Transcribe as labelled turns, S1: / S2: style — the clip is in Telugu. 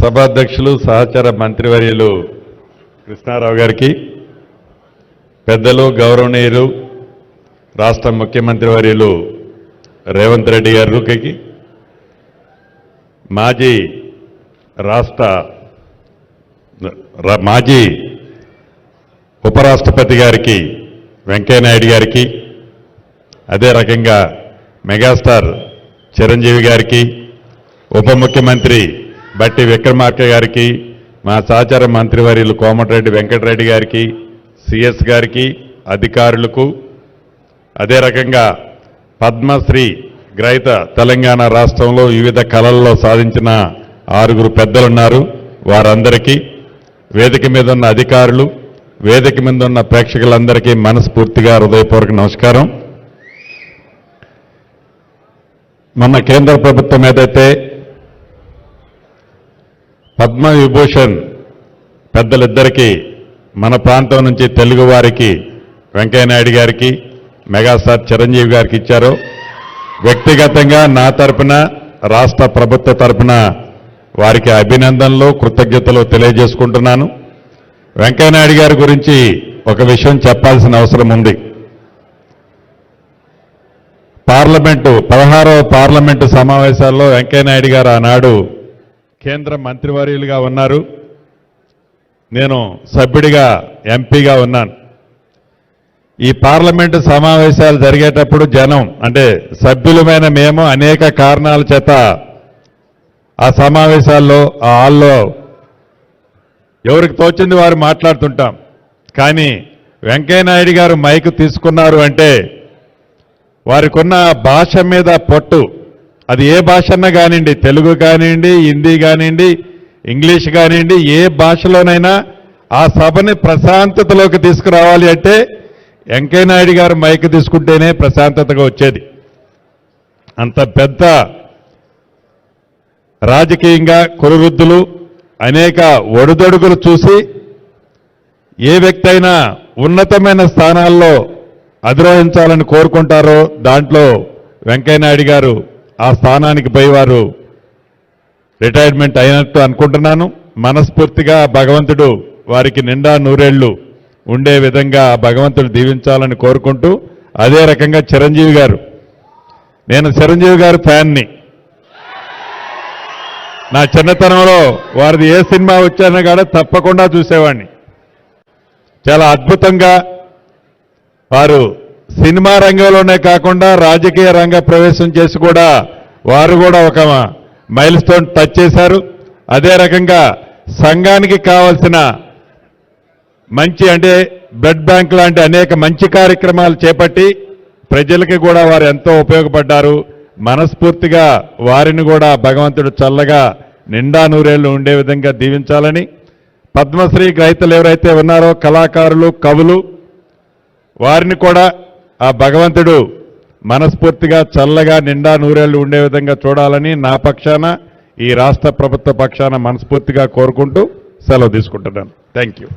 S1: సభాధ్యక్షులు సహచర మంత్రివర్యులు కృష్ణారావు గారికి, పెద్దలు గౌరవనీయులు రాష్ట్ర ముఖ్యమంత్రి వర్యులు రేవంత్ రెడ్డి గారికి, మాజీ ఉపరాష్ట్రపతి గారికి వెంకయ్యనాయుడు గారికి, అదే రకంగా మెగాస్టార్ చిరంజీవి గారికి, ఉప ముఖ్యమంత్రి బట్టి విక్రమార్క గారికి, మా సహచర మంత్రివర్యులు కోమటిరెడ్డి వెంకటరెడ్డి గారికి, సిఎస్ గారికి, అధికారులకు, అదే రకంగా పద్మశ్రీ గ్రహీత తెలంగాణ రాష్ట్రంలో వివిధ కళల్లో సాధించిన 6 పెద్దలున్నారు. వారందరికీ, వేదిక మీద ఉన్న అధికారులు, వేదిక మీద ఉన్న ప్రేక్షకులందరికీ మనస్ఫూర్తిగా హృదయపూర్వక నమస్కారం. మొన్న కేంద్ర ప్రభుత్వం ఏదైతే పద్మ విభూషణ్ పెద్దలిద్దరికీ మన ప్రాంతం నుంచి తెలుగు వారికి వెంకయ్యనాయుడు గారికి, మెగాస్టార్ చిరంజీవి గారికి ఇచ్చారో, వ్యక్తిగతంగా నా తరపున, రాష్ట్ర ప్రభుత్వ తరపున వారికి అభినందనలు, కృతజ్ఞతలు తెలియజేసుకుంటున్నాను. వెంకయ్యనాయుడు గారి గురించి ఒక విషయం చెప్పాల్సిన అవసరం ఉంది. 16వ పార్లమెంటు సమావేశాల్లో వెంకయ్యనాయుడు గారు ఆనాడు కేంద్ర మంత్రివర్యులుగా ఉన్నారు. నేను సభ్యుడిగా ఎంపీగా ఉన్నాను. ఈ పార్లమెంటు సమావేశాలు జరిగేటప్పుడు జనం, అంటే సభ్యులమైన మేము అనేక కారణాల చేత ఆ సమావేశాల్లో, ఆ హాల్లో ఎవరికి తోచింది వారు మాట్లాడుతుంటాం. కానీ వెంకయ్యనాయుడు గారు మైక్ తీసుకున్నారు అంటే వారికి ఉన్న భాష మీద పట్టు, అది ఏ భాష అన్నా కానివ్వండి, తెలుగు కానివ్వండి, హిందీ కానివ్వండి, ఇంగ్లీష్ కానివ్వండి, ఏ భాషలోనైనా ఆ సభని ప్రశాంతతలోకి తీసుకురావాలి అంటే వెంకయ్యనాయుడు గారు మైక్ తీసుకుంటేనే ప్రశాంతతగా వచ్చేది. అంత పెద్ద రాజకీయంగా కురువృద్ధులు, అనేక ఒడిదొడుగులు చూసి ఏ వ్యక్తి అయినా ఉన్నతమైన స్థానాల్లో అధిరోహించాలని కోరుకుంటారో దాంట్లో వెంకయ్యనాయుడు గారు ఆ స్థానానికి పోయి వారు రిటైర్మెంట్ అయినట్టు అనుకుంటున్నాను. మనస్ఫూర్తిగా భగవంతుడు వారికి నిండా నూరేళ్లు ఉండే విధంగా భగవంతుడు దీవించాలని కోరుకుంటూ, అదే రకంగా చిరంజీవి గారు, నేను చిరంజీవి గారి ఫ్యాన్ని. నా చిన్నతనంలో వారిది ఏ సినిమా వచ్చానో కూడా తప్పకుండా చూసేవాడిని. చాలా అద్భుతంగా వారు సినిమా రంగంలోనే కాకుండా రాజకీయ రంగ ప్రవేశం చేసి కూడా వారు కూడా ఒక మైల్ స్టోన్ టచ్ చేశారు. అదే రకంగా సంఘానికి కావాల్సిన మంచి, అంటే బ్లడ్ బ్యాంక్ లాంటి అనేక మంచి కార్యక్రమాలు చేపట్టి ప్రజలకి కూడా వారు ఎంతో ఉపయోగపడ్డారు. మనస్ఫూర్తిగా వారిని కూడా భగవంతుడు చల్లగా నిండా నూరేళ్లు ఉండే విధంగా దీవించాలని, పద్మశ్రీ గ్రహీతలు ఎవరైతే ఉన్నారో కళాకారులు, కవులు, వారిని కూడా ఆ భగవంతుడు మనస్ఫూర్తిగా చల్లగా నిండా నూరేళ్లు ఉండే విధంగా చూడాలని నా పక్షాన, ఈ రాష్ట్ర ప్రభుత్వ పక్షాన మనస్ఫూర్తిగా కోరుకుంటూ సెలవు తీసుకుంటున్నాను. Thank you.